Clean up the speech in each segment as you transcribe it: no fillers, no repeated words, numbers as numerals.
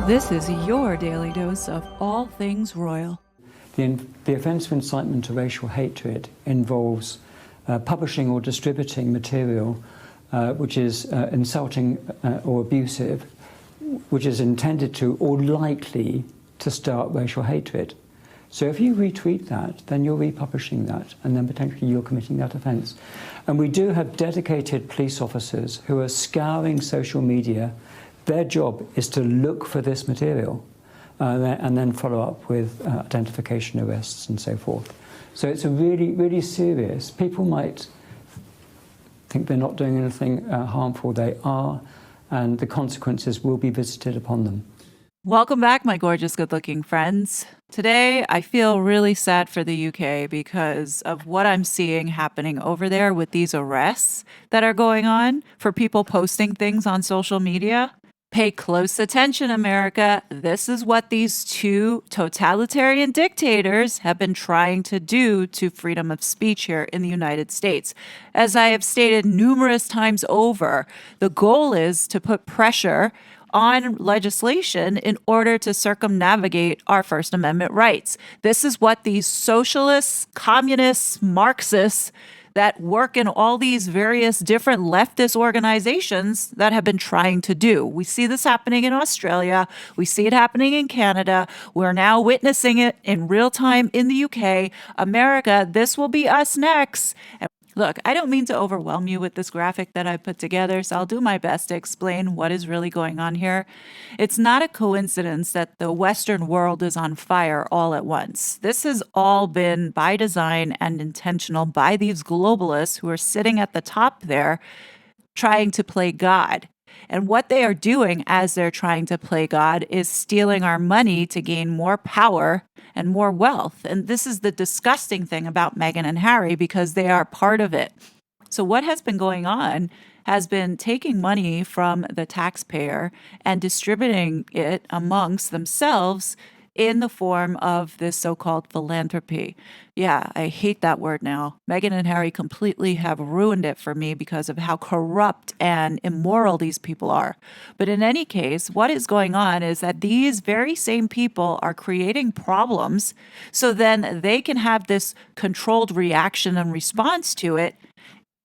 This is your daily dose of all things royal. The offence of incitement to racial hatred involves publishing or distributing material which is insulting or abusive, which is intended to or likely to start racial hatred. So if you retweet that, then you're republishing that, and then potentially you're committing that offence. And we do have dedicated police officers who are scouring social media. Their job is to look for this material and then follow up with identification, arrests and so forth. So it's a really, really serious. People might think they're not doing anything harmful. They are, and the consequences will be visited upon them. Welcome back, my gorgeous, good-looking friends. Today, I feel really sad for the UK because of what I'm seeing happening over there with these arrests that are going on for people posting things on social media. Pay close attention, America. This is what these two totalitarian dictators have been trying to do to freedom of speech here in the United States. As I have stated numerous times over, the goal is to put pressure on legislation in order to circumnavigate our First Amendment rights. This is what these socialists, communists, Marxists that work in all these various different leftist organizations that have been trying to do. We see this happening in Australia. We see it happening in Canada. We're now witnessing it in real time in the UK. America, this will be us next. Look, I don't mean to overwhelm you with this graphic that I put together, so I'll do my best to explain what is really going on here. It's not a coincidence that the Western world is on fire all at once. This has all been by design and intentional by these globalists who are sitting at the top there trying to play God. And what they are doing as they're trying to play God is stealing our money to gain more power and more wealth. And this is the disgusting thing about Meghan and Harry because they are part of it. So what has been going on has been taking money from the taxpayer and distributing it amongst themselves in the form of this so-called philanthropy. Yeah, I hate that word now. Meghan and Harry completely have ruined it for me because of how corrupt and immoral these people are. But in any case, what is going on is that these very same people are creating problems so then they can have this controlled reaction and response to it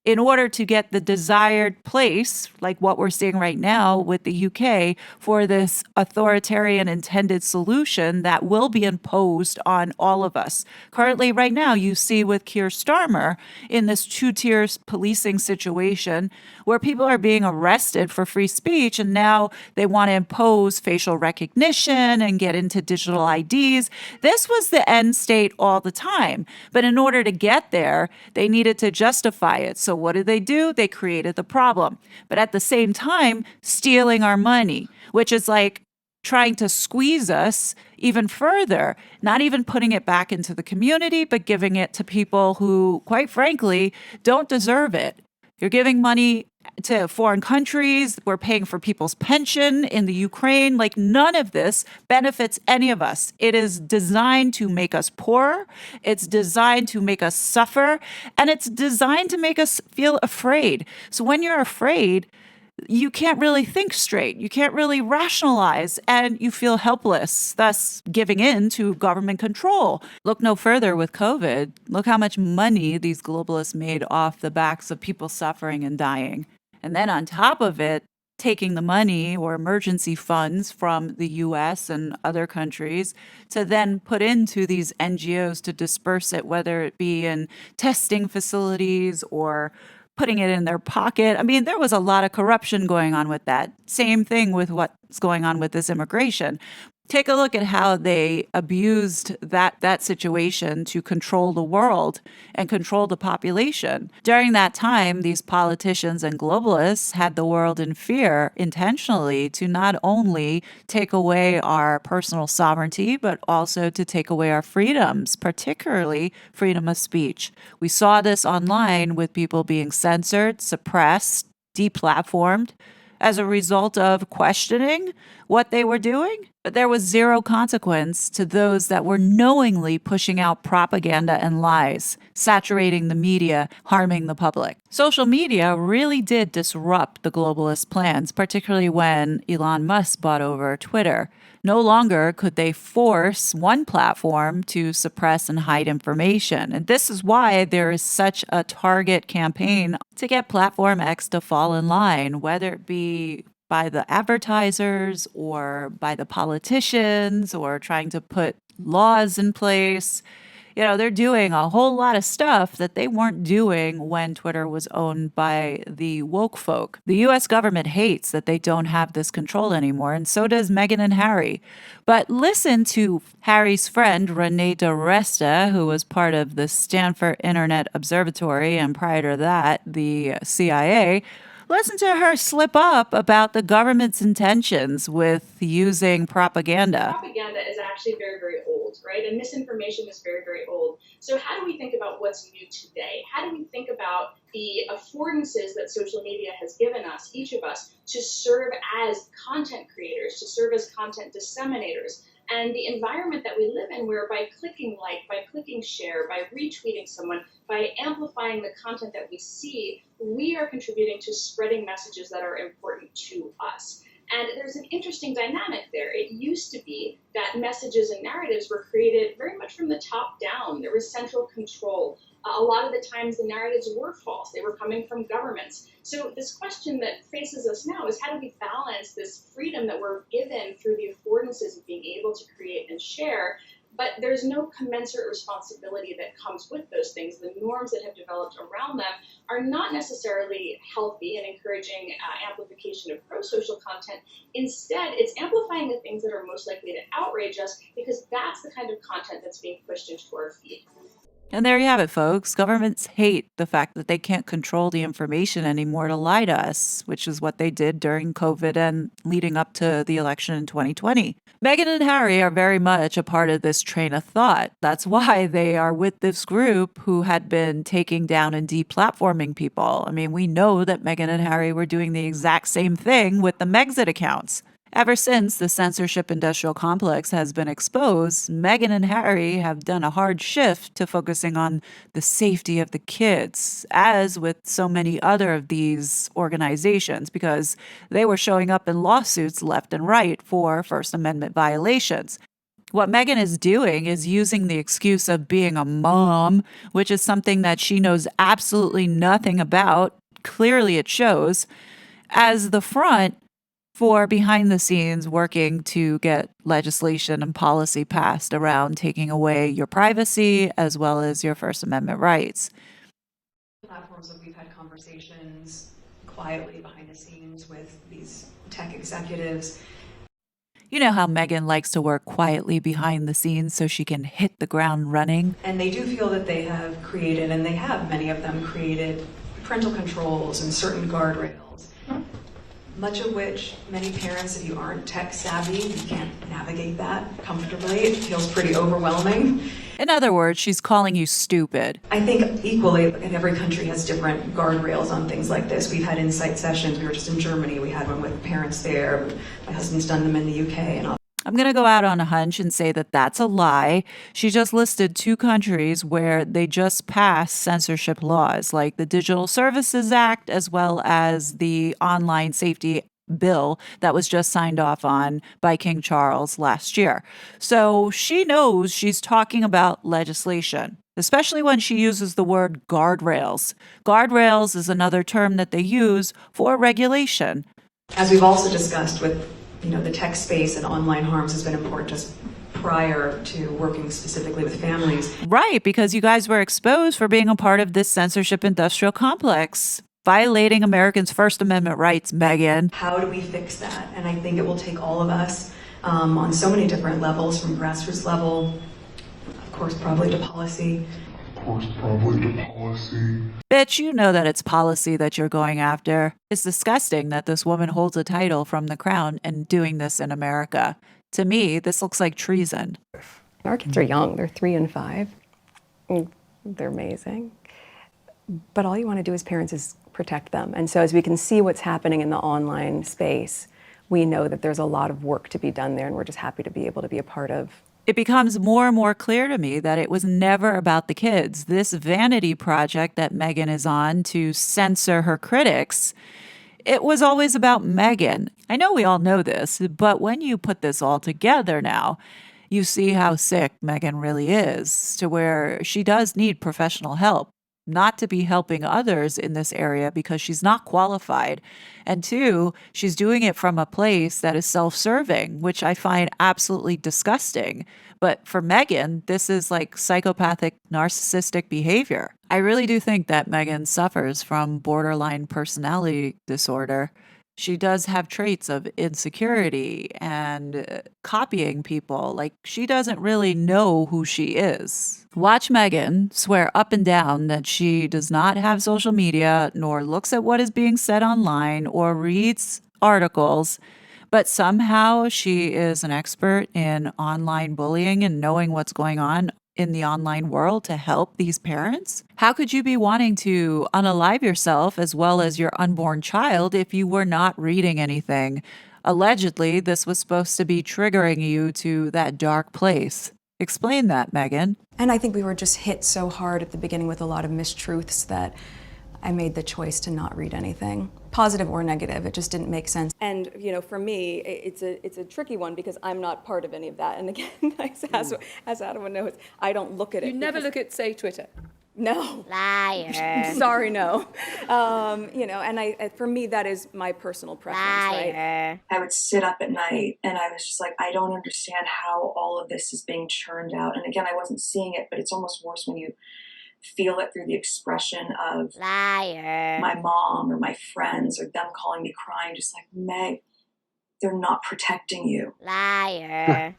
in order to get the desired place, like what we're seeing right now with the UK, for this authoritarian intended solution that will be imposed on all of us. Currently, right now, you see with Keir Starmer in this two-tier policing situation where people are being arrested for free speech, and now they want to impose facial recognition and get into digital IDs. This was the end state all the time. But in order to get there, they needed to justify it. So what did they do? They created the problem. But at the same time, stealing our money, which is like trying to squeeze us even further, not even putting it back into the community, but giving it to people who, quite frankly, don't deserve it. You're giving money to foreign countries. We're paying for people's pension in the Ukraine. Like, none of this benefits any of us. It is designed to make us poorer. It's designed to make us suffer. And it's designed to make us feel afraid. So when you're afraid, you can't really think straight. You can't really rationalize, and you feel helpless, thus giving in to government control. Look no further with COVID. Look how much money these globalists made off the backs of people suffering and dying. And then on top of it, taking the money or emergency funds from the US and other countries to then put into these NGOs to disperse it, whether it be in testing facilities or putting it in their pocket. I mean, there was a lot of corruption going on with that. Same thing with what's going on with this immigration. Take a look at how they abused that situation to control the world and control the population. During that time, these politicians and globalists had the world in fear intentionally to not only take away our personal sovereignty, but also to take away our freedoms, particularly freedom of speech. We saw this online with people being censored, suppressed, deplatformed as a result of questioning what they were doing. But there was zero consequence to those that were knowingly pushing out propaganda and lies, saturating the media, harming the public. Social media really did disrupt the globalist plans, particularly when Elon Musk bought over Twitter. No longer could they force one platform to suppress and hide information. And this is why there is such a target campaign to get Platform X to fall in line, whether it be by the advertisers or by the politicians or trying to put laws in place. You know, they're doing a whole lot of stuff that they weren't doing when Twitter was owned by the woke folk. The US government hates that they don't have this control anymore, and so does Meghan and Harry. But listen to Harry's friend, Renee DiResta, who was part of the Stanford Internet Observatory and prior to that, the CIA. Listen to her slip up about the government's intentions with using propaganda. Propaganda is actually very, very old, right? And misinformation is very, very old. So how do we think about what's new today? How do we think about the affordances that social media has given us, each of us, to serve as content creators, to serve as content disseminators? And the environment that we live in, where by clicking like, by clicking share, by retweeting someone, by amplifying the content that we see, we are contributing to spreading messages that are important to us. And there's an interesting dynamic there. It used to be that messages and narratives were created very much from the top down. There was central control. A lot of the times the narratives were false. They were coming from governments. So this question that faces us now is, how do we balance this freedom that we're given through the affordances of being able to create and share? But there's no commensurate responsibility that comes with those things. The norms that have developed around them are not necessarily healthy and encouraging amplification of pro-social content. Instead, it's amplifying the things that are most likely to outrage us, because that's the kind of content that's being pushed into our feed. And there you have it, folks. Governments hate the fact that they can't control the information anymore to lie to us, which is what they did during COVID and leading up to the election in 2020. Meghan and Harry are very much a part of this train of thought. That's why they are with this group who had been taking down and deplatforming people. I mean, we know that Meghan and Harry were doing the exact same thing with the Megxit accounts. Ever since the censorship industrial complex has been exposed, Meghan and Harry have done a hard shift to focusing on the safety of the kids, as with so many other of these organizations, because they were showing up in lawsuits left and right for First Amendment violations. What Meghan is doing is using the excuse of being a mom, which is something that she knows absolutely nothing about. Clearly, it shows, as the front for behind the scenes working to get legislation and policy passed around taking away your privacy as well as your First Amendment rights. Platforms that we've had conversations quietly behind the scenes with these tech executives. You know how Meghan likes to work quietly behind the scenes so she can hit the ground running? And they do feel that they have created, and they have, many of them, created parental controls and certain guardrails. Much of which, many parents, if you aren't tech savvy, you can't navigate that comfortably. It feels pretty overwhelming. In other words, she's calling you stupid. I think equally, and every country has different guardrails on things like this. We've had insight sessions. We were just in Germany. We had one with parents there. My husband's done them in the UK. And I'm going to go out on a hunch and say that that's a lie. She just listed 2 countries where they just passed censorship laws, like the Digital Services Act, as well as the Online Safety Bill that was just signed off on by King Charles last year. So she knows she's talking about legislation, especially when she uses the word guardrails. Guardrails is another term that they use for regulation. As we've also discussed with the tech space and online harms has been important just prior to working specifically with families. Right, because you guys were exposed for being a part of this censorship industrial complex, violating Americans' First Amendment rights, Meghan. How do we fix that? And I think it will take all of us on so many different levels, from grassroots level, of course, probably to policy. Bitch, you know that it's policy that you're going after. It's disgusting that this woman holds a title from the crown and doing this in America. To me, this looks like treason. Our kids are young. They're 3 and 5. They're amazing. But all you want to do as parents is protect them. And so as we can see what's happening in the online space we know that there's a lot of work to be done there, and we're just happy to be able to be a part of. It becomes more and more clear to me that it was never about the kids. This vanity project that Meghan is on to censor her critics, it was always about Meghan. I know we all know this, but when you put this all together now, you see how sick Meghan really is, to where she does need professional help, not to be helping others in this area because she's not qualified. And two, she's doing it from a place that is self serving, which I find absolutely disgusting. But for Meghan, this is like psychopathic, narcissistic behavior. I really do think that Meghan suffers from borderline personality disorder. She does have traits of insecurity and copying people. Like, she doesn't really know who she is. Watch Meghan swear up and down that she does not have social media, nor looks at what is being said online or reads articles, but somehow she is an expert in online bullying and knowing what's going on in the online world to help these parents? How could you be wanting to unalive yourself as well as your unborn child if you were not reading anything? Allegedly, this was supposed to be triggering you to that dark place. Explain that, Meghan. And I think we were just hit so hard at the beginning with a lot of mistruths that I made the choice to not read anything, positive or negative. It just didn't make sense. And for me, it's a tricky one because I'm not part of any of that. And again, as Adam knows, I don't look at it. You never look at, say, Twitter. No. Liar. Sorry, no. And for me, that is my personal preference, right? Liar. I would sit up at night and I was just like, I don't understand how all of this is being churned out. And again, I wasn't seeing it, but it's almost worse when you feel it through the expression of Liar. my mom or my friends or them calling me crying, just like, Meg, they're not protecting you. Liar.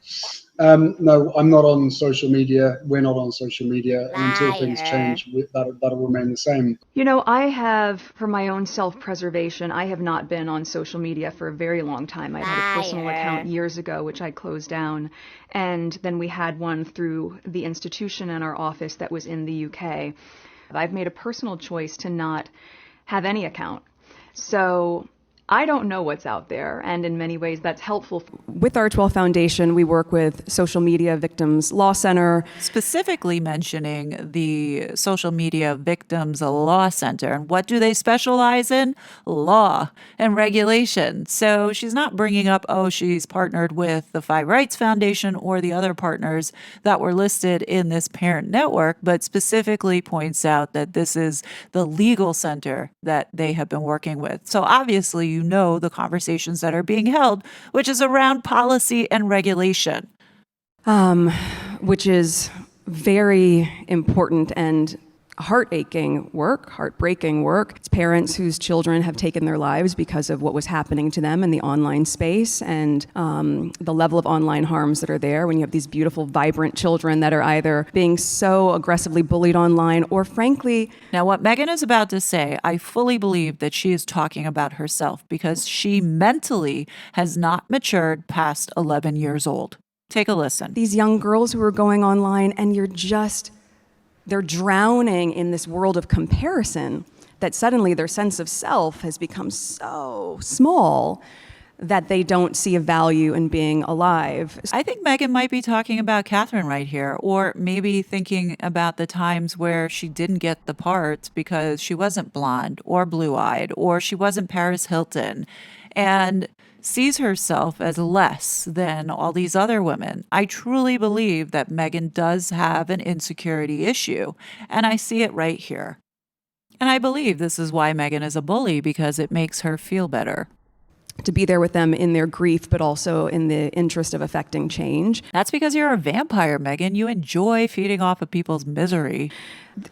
No, I'm not on social media. We're not on social media. And until things Liar. change, that'll remain the same. I have, for my own self-preservation, I have not been on social media for a very long time. I had a personal Liar. account years ago, which I closed down. And then we had one through the institution in our office that was in the UK. I've made a personal choice to not have any account. So I don't know what's out there, and in many ways that's helpful. With Our2 Foundation, we work with Social Media Victims Law Center. Specifically mentioning the Social Media Victims Law Center. And what do they specialize in? Law and regulation. So she's not bringing up, she's partnered with the Five Rights Foundation or the other partners that were listed in this parent network, but specifically points out that this is the legal center that they have been working with. So obviously, the conversations that are being held, which is around policy and regulation. Which is very important and heartbreaking work. It's parents whose children have taken their lives because of what was happening to them in the online space and the level of online harms that are there when you have these beautiful, vibrant children that are either being so aggressively bullied online or frankly... Now, what Meghan is about to say, I fully believe that she is talking about herself because she mentally has not matured past 11 years old. Take a listen. These young girls who are going online and they're drowning in this world of comparison that suddenly their sense of self has become so small that they don't see a value in being alive. I think Meghan might be talking about Katherine right here, or maybe thinking about the times where she didn't get the parts because she wasn't blonde or blue-eyed, or she wasn't Paris Hilton, and sees herself as less than all these other women. I truly believe that Meghan does have an insecurity issue, and I see it right here. And I believe this is why Meghan is a bully, because it makes her feel better. To be there with them in their grief, but also in the interest of affecting change. That's because you're a vampire, Meghan. You enjoy feeding off of people's misery.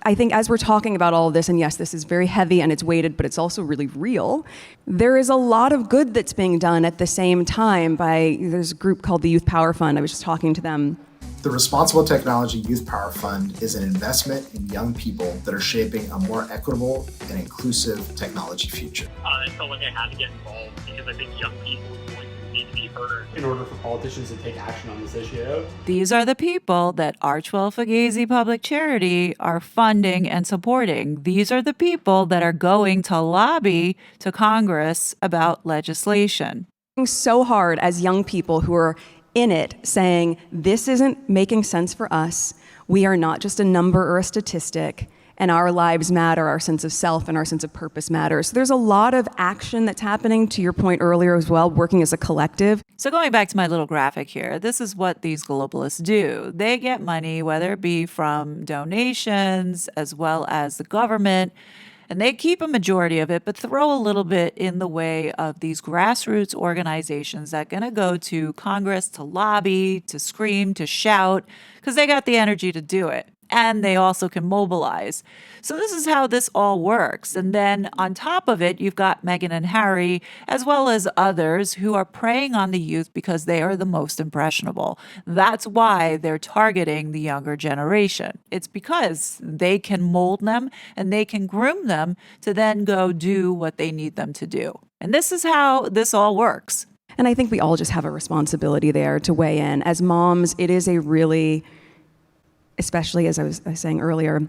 I think as we're talking about all of this, and yes, this is very heavy and it's weighted, but it's also really real, there is a lot of good that's being done at the same time there's a group called the Youth Power Fund. I was just talking to them. The Responsible Technology Youth Power Fund is an investment in young people that are shaping a more equitable and inclusive technology future. I felt like I had to get involved because I think young people need to be heard. In order for politicians to take action on this issue. These are the people that Our2 Fugazi Public Charity are funding and supporting. These are the people that are going to lobby to Congress about legislation. so hard as young people who are in it, saying, this isn't making sense for us. We are not just a number or a statistic, and our lives matter, our sense of self and our sense of purpose matters. So there's a lot of action that's happening, to your point earlier as well, working as a collective. So going back to my little graphic here, this is what these globalists do. They get money, whether it be from donations as well as the government, and they keep a majority of it, but throw a little bit in the way of these grassroots organizations that are going to go to Congress to lobby, to scream, to shout, because they got the energy to do it. And they also can mobilize. So this is how this all works. And then on top of it, you've got Meghan and Harry, as well as others who are preying on the youth because they are the most impressionable. That's why they're targeting the younger generation. It's because they can mold them and they can groom them to then go do what they need them to do. And this is how this all works. And I think we all just have a responsibility there to weigh in. As moms, it is a really, especially as I was saying earlier,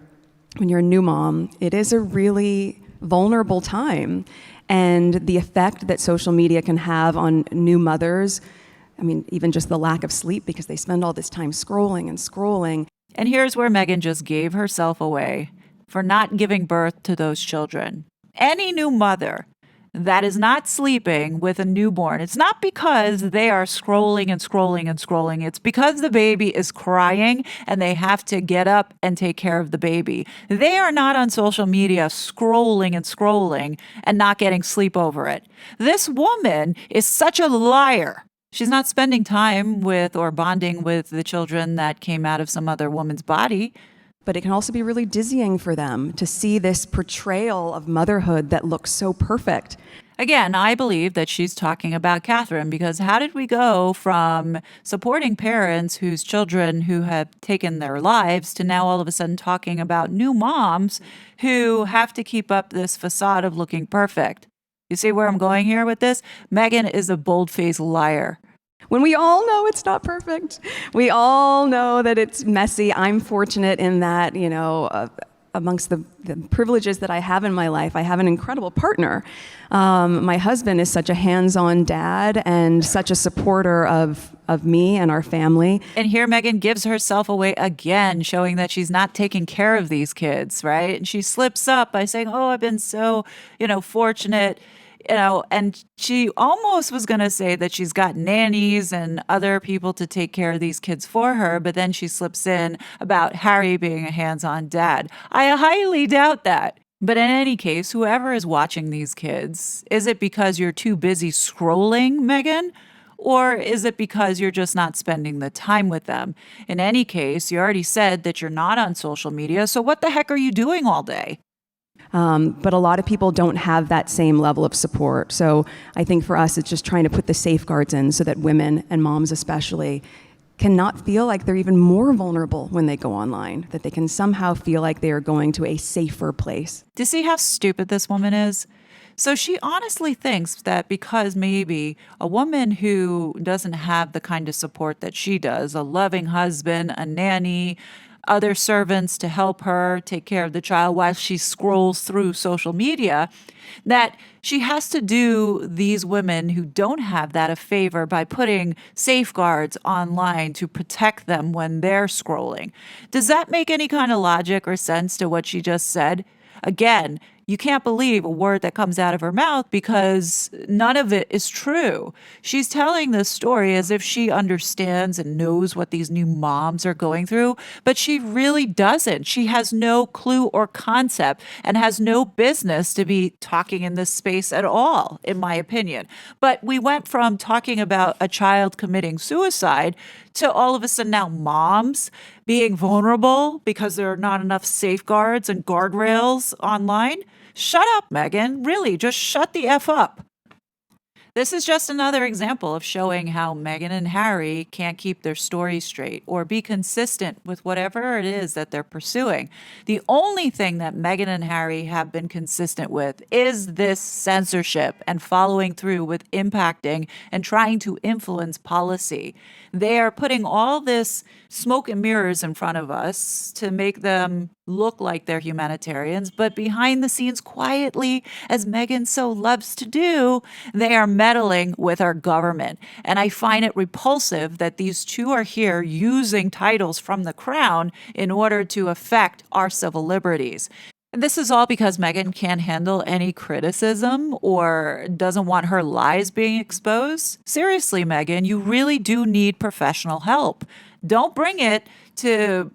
when you're a new mom, it is a really vulnerable time. And the effect that social media can have on new mothers, I mean, even just the lack of sleep because they spend all this time scrolling and scrolling. And here's where Meghan just gave herself away for not giving birth to those children. Any new mother that is not sleeping with a newborn, it's not because they are scrolling and scrolling and scrolling. It's because the baby is crying and they have to get up and take care of the baby. They are not on social media scrolling and scrolling and not getting sleep over it. This woman is such a liar. She's not spending time with or bonding with the children that came out of some other woman's body. But it can also be really dizzying for them to see this portrayal of motherhood that looks so perfect. Again, I believe that she's talking about Katherine, because how did we go from supporting parents whose children who have taken their lives to now all of a sudden talking about new moms who have to keep up this facade of looking perfect? You see where I'm going here with this? Meghan is a bold-faced liar. When we all know it's not perfect. We all know that it's messy. I'm fortunate in that, amongst the privileges that I have in my life, I have an incredible partner. My husband is such a hands-on dad and such a supporter of me and our family. And here Meghan gives herself away again, showing that she's not taking care of these kids, right? And she slips up by saying, oh, I've been so, fortunate. And she almost was going to say that she's got nannies and other people to take care of these kids for her, but then she slips in about Harry being a hands-on dad. I highly doubt that. But in any case, whoever is watching these kids, is it because you're too busy scrolling, Meghan? Or is it because you're just not spending the time with them? In any case, you already said that you're not on social media, so what the heck are you doing all day? But a lot of people don't have that same level of support. So I think for us, it's just trying to put the safeguards in so that women and moms especially cannot feel like they're even more vulnerable when they go online, that they can somehow feel like they are going to a safer place. Do you see how stupid this woman is? So she honestly thinks that because maybe a woman who doesn't have the kind of support that she does, a loving husband, a nanny, other servants to help her take care of the child while she scrolls through social media, that she has to do these women who don't have that a favor by putting safeguards online to protect them when they're scrolling. Does that make any kind of logic or sense to what she just said? Again, you can't believe a word that comes out of her mouth because none of it is true. She's telling this story as if she understands and knows what these new moms are going through, but she really doesn't. She has no clue or concept and has no business to be talking in this space at all, in my opinion. But we went from talking about a child committing suicide to all of a sudden now moms being vulnerable because there are not enough safeguards and guardrails online. Shut up, Meghan. Really, just shut the F up. This is just another example of showing how Meghan and Harry can't keep their story straight or be consistent with whatever it is that they're pursuing. The only thing that Meghan and Harry have been consistent with is this censorship and following through with impacting and trying to influence policy. They are putting all this smoke and mirrors in front of us to make them look like they're humanitarians, but behind the scenes, quietly, as Meghan so loves to do, they are meddling with our government. And I find it repulsive that these two are here using titles from the crown in order to affect our civil liberties. This is all because Meghan can't handle any criticism or doesn't want her lies being exposed. Seriously, Meghan, you really do need professional help. Don't bring it to...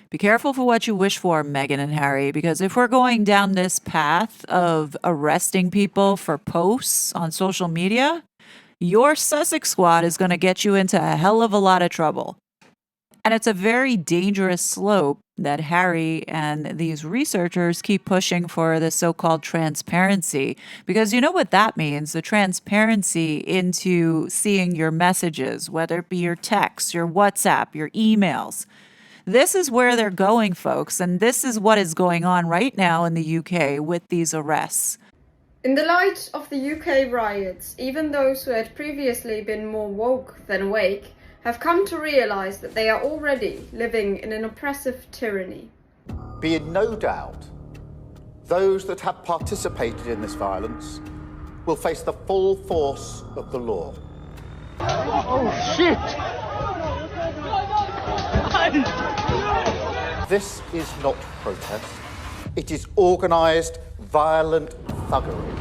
Be careful for what you wish for, Meghan and Harry, because if we're going down this path of arresting people for posts on social media, your Sussex squad is going to get you into a hell of a lot of trouble. And it's a very dangerous slope that Harry and these researchers keep pushing for the so-called transparency. Because you know what that means, the transparency into seeing your messages, whether it be your texts, your WhatsApp, your emails. This is where they're going, folks, and this is what is going on right now in the UK with these arrests. In the light of the UK riots, even those who had previously been more woke than awake have come to realise that they are already living in an oppressive tyranny. Be in no doubt, those that have participated in this violence will face the full force of the law. Oh, shit! This is not protest. It is organised, violent thuggery.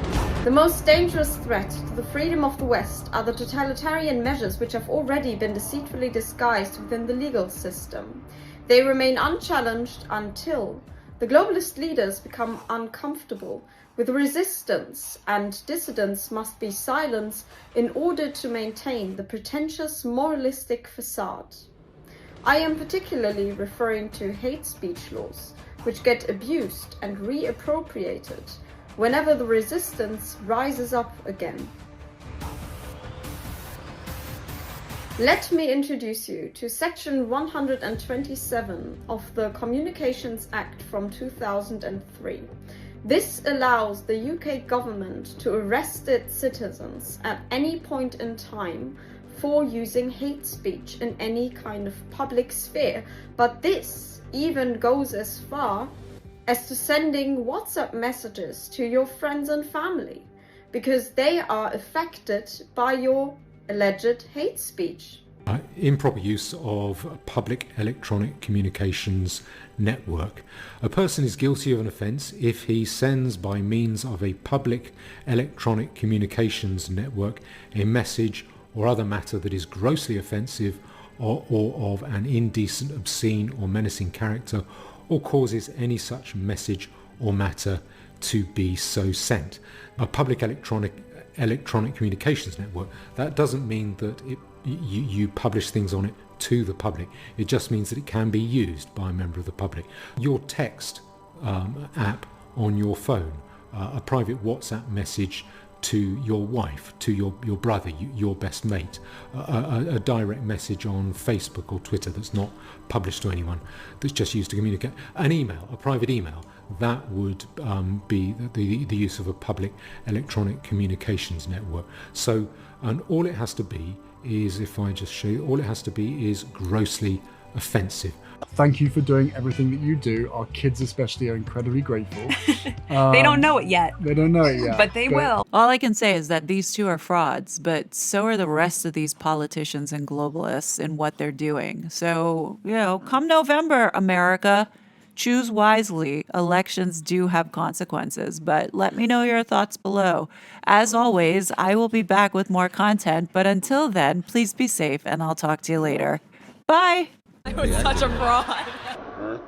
The most dangerous threat to the freedom of the West are the totalitarian measures which have already been deceitfully disguised within the legal system. They remain unchallenged until the globalist leaders become uncomfortable with resistance, and dissidents must be silenced in order to maintain the pretentious moralistic facade. I am particularly referring to hate speech laws, which get abused and reappropriated whenever the resistance rises up again. Let me introduce you to Section 127 of the Communications Act from 2003. This allows the UK government to arrest its citizens at any point in time for using hate speech in any kind of public sphere, but this even goes as far as to sending WhatsApp messages to your friends and family, because they are affected by your alleged hate speech. Improper use of a public electronic communications network. A person is guilty of an offence if he sends by means of a public electronic communications network a message or other matter that is grossly offensive or of an indecent, obscene or menacing character, or causes any such message or matter to be so sent. A public electronic communications network, that doesn't mean that you publish things on it to the public. It just means that it can be used by a member of the public. Your text app on your phone, a private WhatsApp message to your wife, to your brother, your best mate, a direct message on Facebook or Twitter that's not published to anyone, that's just used to communicate, an email, a private email, that would be the use of a public electronic communications network. So, and all it has to be is, if I just show you, all it has to be is grossly offensive. Thank you for doing everything that you do. Our kids especially are incredibly grateful. They don't know it yet. They don't know it yet. But they will. All I can say is that these two are frauds, but so are the rest of these politicians and globalists in what they're doing. So, come November, America, choose wisely. Elections do have consequences, but let me know your thoughts below. As always, I will be back with more content, but until then, please be safe and I'll talk to you later. Bye. I was such a fraud.